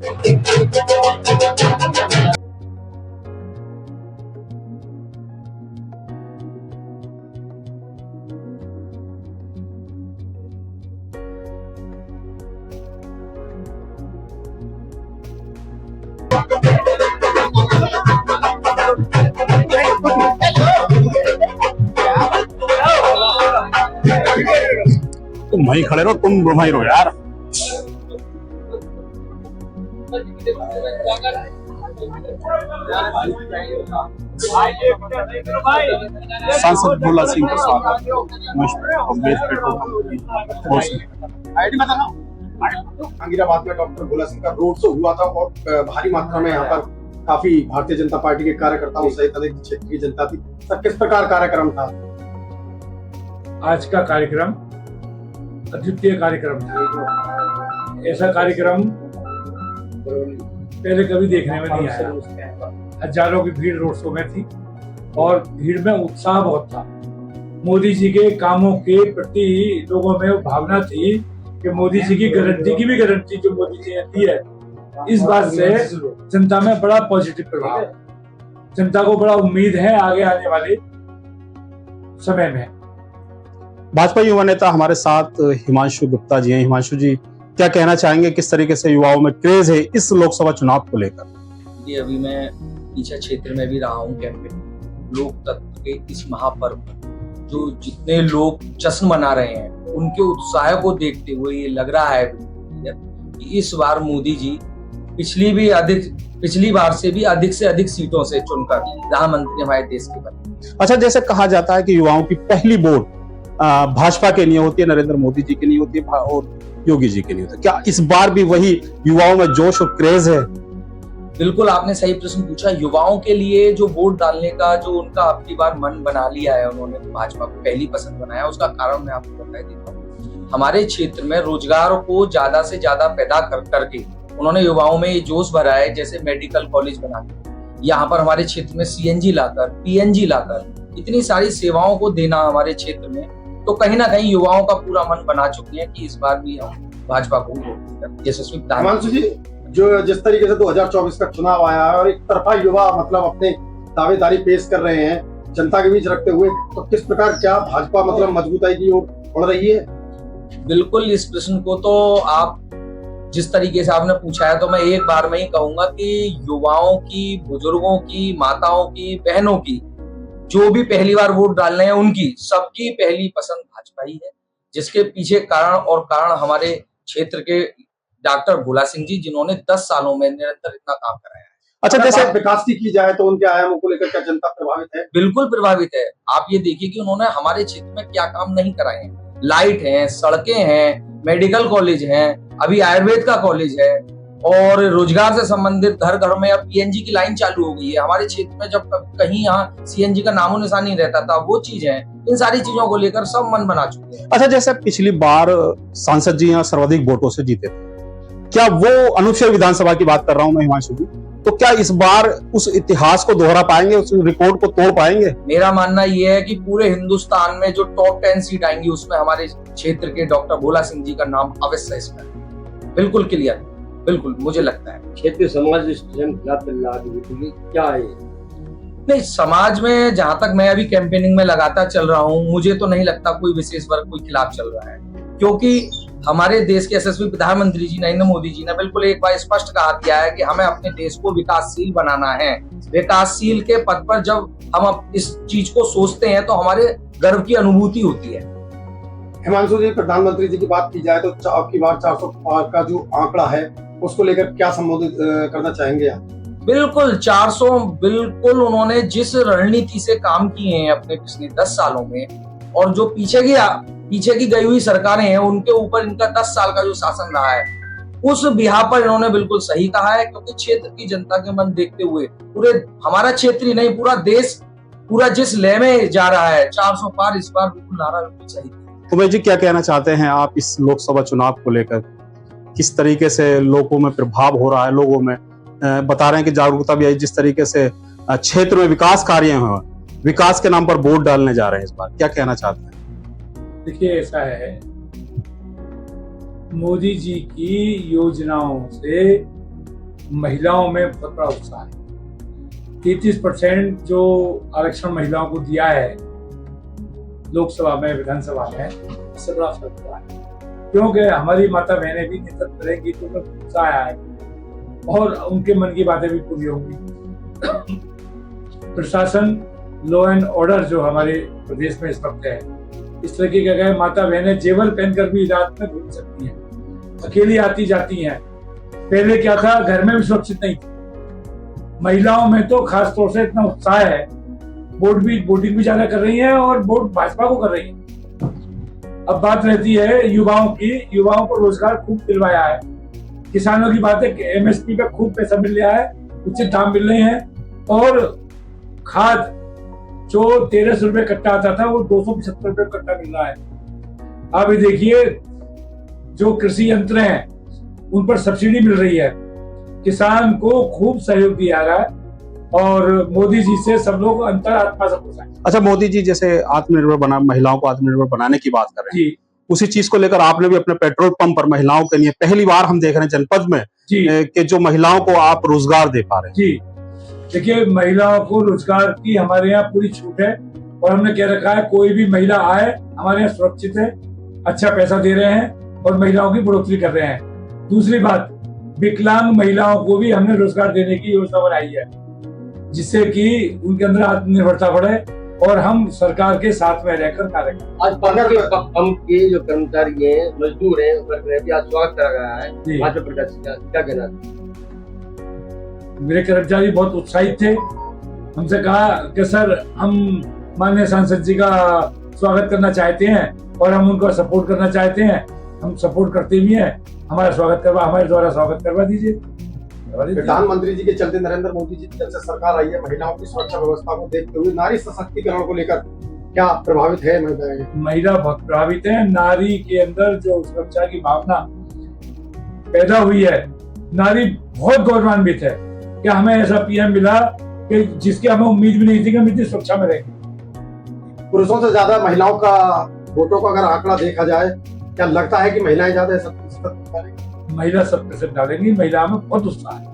तुम वहीं खड़े रहो, तुम वहीं रहो यार। सांसद भोला सिंह के स्वागत अंगिराबाद में डॉक्टर भोला सिंह का रोड शो हुआ था और भारी मात्रा में यहाँ पर काफी भारतीय जनता पार्टी के कार्यकर्ताओं सहित अधिक क्षेत्र की जनता थी। सर, किस प्रकार कार्यक्रम था? आज का कार्यक्रम अद्वितीय कार्यक्रम था। ऐसा कार्यक्रम पहले कभी देखने में नहीं आया। हजारों की भीड़ रोड शो में थी और भीड़ में उत्साह बहुत था। मोदी जी के कामों के प्रति लोगों में भावना थी कि मोदी जी की गारंटी की भी गारंटी जो मोदी जी ने दी है, इस बात से जनता में बड़ा पॉजिटिव प्रभाव है। जनता को बड़ा उम्मीद है आगे आने वाले समय में। भाजपा युवा नेता हमारे साथ हिमांशु गुप्ता जी हैं। हिमांशु जी, क्या कहना चाहेंगे, किस तरीके से युवाओं में क्रेज है इस लोकसभा चुनाव को लेकर? जी, अभी मैं पीछा क्षेत्र में भी रहा हूँ कैंपेन। लोकतंत्र के इस महापर्व जो जितने लोग जश्न मना रहे हैं, उनके उत्साह को देखते हुए ये लग रहा है कि इस बार मोदी जी पिछली बार से भी अधिक सीटों से चुनकर प्रधानमंत्री हमारे देश के बने। अच्छा, जैसे कहा जाता है कि युवाओं की पहली वोट भाजपा के लिए होती है, नरेंद्र मोदी जी के लिए होती है और योगी जी के लिए होती है। क्या इस बार भी वही युवाओं में जोश और क्रेज है? बिल्कुल, आपने सही प्रश्न पूछा। युवाओं के लिए जो वोट डालने का जो उनका अपनी बार मन बना लिया है, उन्होंने भाजपा को पहली पसंद बनाया, उसका कारण मैं आपको बता देता हूँ। हमारे क्षेत्र में रोजगार को ज्यादा से ज्यादा पैदा करके उन्होंने युवाओं में ये जोश भरा है। जैसे मेडिकल कॉलेज बना के यहाँ पर हमारे क्षेत्र में CNG लाकर, PNG लाकर इतनी सारी सेवाओं को देना हमारे क्षेत्र में, तो कहीं ना कहीं युवाओं का पूरा मन बना चुके हैं कि इस बार भी हम भाजपा को यशस्वी जी, जो जिस तरीके से 2024 का चुनाव आया है और एक तरफा युवा मतलब अपने दावेदारी पेश कर रहे हैं जनता के बीच रखते हुए, तो किस प्रकार क्या भाजपा मतलब मजबूताई की ओर बढ़ रही है? बिल्कुल, इस प्रश्न को तो आप जिस तरीके से आपने पूछा है, तो मैं एक बार में ही कहूंगा कि युवाओं की, बुजुर्गों की, माताओं की, बहनों की, जो भी पहली बार वोट डालने हैं उनकी सबकी पहली पसंद भाजपा ही है। जिसके पीछे कारण हमारे क्षेत्र के डॉक्टर भोला सिंह जी, जिन्होंने 10 सालों में निरंतर इतना काम कराया है। अच्छा, जैसे विकास की जाए तो उनके आयामों को लेकर क्या जनता प्रभावित है? बिल्कुल प्रभावित है। आप ये देखिए कि उन्होंने हमारे क्षेत्र में क्या काम नहीं कराए हैं। लाइट है, सड़कें हैं, मेडिकल कॉलेज है, अभी आयुर्वेद का कॉलेज है और रोजगार से संबंधित घर घर में अब PNG की लाइन चालू हो गई है। हमारे क्षेत्र में जब कहीं यहाँ CNG का नामो निशान नहीं रहता था, वो चीज है। इन सारी चीजों को लेकर सब मन बना चुके हैं। अच्छा, जैसे पिछली बार सांसद जी यहाँ सर्वाधिक वोटों से जीते थे, क्या वो अनुच्छेद विधानसभा की बात कर रहा हूँ मैं हिमांशु जी, तो क्या इस बार उस इतिहास को दोहरा पाएंगे, उस रिकॉर्ड को तोड़ पाएंगे? मेरा मानना यह है कि पूरे हिंदुस्तान में जो टॉप 10 सीट आएंगी उसमें हमारे क्षेत्र के डॉक्टर भोला सिंह जी का नाम अवश्य इसमें बिल्कुल क्लियर, बिल्कुल मुझे लगता है। क्षेत्रीय समाज क्या है? नहीं, समाज में जहां तक मैं अभी कैंपेनिंग में लगातार चल रहा हूं, मुझे तो नहीं लगता कोई विशेष वर्ग कोई खिलाफ चल रहा है, क्योंकि हमारे देश के यशस्वी प्रधानमंत्री जी नरेंद्र मोदी जी ने बिल्कुल एक बार स्पष्ट कहा दिया है कि हमें अपने देश को विकासशील बनाना है। विकासशील के पद पर जब हम इस चीज को सोचते हैं तो हमारे गर्व की अनुभूति होती है। हिमांशु जी, प्रधानमंत्री जी की बात की जाए तो आपकी बार 400 पार का जो आंकड़ा है उसको लेकर क्या संबोधित करना चाहेंगे आप? बिल्कुल 400, बिल्कुल उन्होंने जिस रणनीति से काम किए हैं अपने पिछले 10 सालों में, और जो पीछे की गई हुई सरकारें हैं उनके ऊपर इनका 10 साल का जो शासन रहा है, उस बिहार पर इन्होंने बिल्कुल सही कहा है। क्योंकि क्षेत्र की जनता के मन देखते हुए पूरे हमारा क्षेत्र ही नहीं, पूरा देश पूरा जिस लय में जा रहा है, 400 पार इस बार बिल्कुल नारा बिल्कुल सही। उमेश जी, क्या कहना चाहते हैं आप इस लोकसभा चुनाव को लेकर? किस तरीके से लोगों में प्रभाव हो रहा है? लोगों में बता रहे हैं कि जागरूकता भी आई, जिस तरीके से क्षेत्र में विकास कार्य हैं, विकास के नाम पर वोट डालने जा रहे हैं इस बार, क्या कहना चाहते हैं? देखिए, ऐसा है, मोदी जी की योजनाओं से महिलाओं में बहुत बड़ा उत्साह है। 33% जो आरक्षण महिलाओं को दिया है लोकसभा में, विधानसभा में, इससे बड़ा फर्क हुआ है, क्योंकि हमारी माता बहनें भी नेतृत्व करेंगी तो उनमें उत्साह आएगा और उनके मन की बातें भी पूरी होंगी। प्रशासन, लॉ एंड ऑर्डर जो हमारे प्रदेश में इस वक्त है, इस तरीके का है, माता बहनें जेवर पहनकर भी रात में घूम सकती हैं, अकेली आती जाती हैं। पहले क्या था, घर में भी सुरक्षित नहीं थी। महिलाओं में तो खास तौर से इतना उत्साह है, वोटिंग भी ज्यादा कर रही है और वोट भाजपा को कर रही है। अब बात रहती है युवाओं की, युवाओं को रोजगार खूब दिलवाया है। किसानों की बात है, एमएसपी पे खूब पैसा मिल रहा है, उचित दाम मिल रहे हैं और खाद जो 1300 रुपए कट्टा आता था वो 275 रुपए कट्टा मिल रहा है। अब देखिए जो कृषि यंत्र हैं उन पर सब्सिडी मिल रही है, किसान को खूब सहयोग दिया रहा है और मोदी जी से सब लोग अंतरात्मा से खुश हैं। अच्छा, मोदी जी जैसे महिलाओं को आत्मनिर्भर बनाने की बात कर रहे हैं, उसी चीज को लेकर आपने भी अपने पेट्रोल पंप पर महिलाओं के लिए पहली बार हम देख रहे हैं जनपद में कि जो महिलाओं को आप रोजगार दे पा रहे हैं। जी देखिए, महिलाओं को रोजगार की हमारे यहाँ पूरी छूट है और हमने कह रखा है कोई भी महिला आए हमारे यहाँ सुरक्षित है, अच्छा पैसा दे रहे हैं और महिलाओं की बढ़ोतरी कर रहे हैं। दूसरी बात, विकलांग महिलाओं को भी हमने रोजगार देने की योजना बनाई है, जिससे कि उनके अंदर आत्मनिर्भरता बढ़े और हम सरकार के साथ में रहकर कार्य करें। आज पंप के जो कर्मचारी हैं, मजदूर हैं, उनका आज स्वागत करा गया है भाजपा प्रत्याशी का, क्या कहना है? मेरे कर्मचारी बहुत उत्साहित थे, हमसे कहा कि सर हम माननीय सांसद जी का स्वागत करना चाहते हैं और हम उनका सपोर्ट करना चाहते हैं। हम सपोर्ट करते भी हैं, हमारे द्वारा स्वागत करवा दीजिए। प्रधानमंत्री जी के चलते, नरेंद्र मोदी जी जब से सरकार आई है, महिलाओं की सुरक्षा व्यवस्था को देखते हुए नारी सशक्तिकरण को लेकर क्या प्रभावित है महिलाएं? महिला बहुत प्रभावित है। नारी के अंदर जो सुरक्षा की भावना पैदा हुई है, नारी बहुत गौरवान्वित है कि हमें ऐसा पीएम मिला कि जिसकी हमें उम्मीद भी नहीं थी कि हम इतनी सुरक्षा में रहेंगे। पुरुषों से ज्यादा महिलाओं का वोटों का अगर आंकड़ा देखा जाए, क्या लगता है कि महिलाएं ज्यादा सब महिला सब डालेंगी, महिला में बहुत उत्साह है।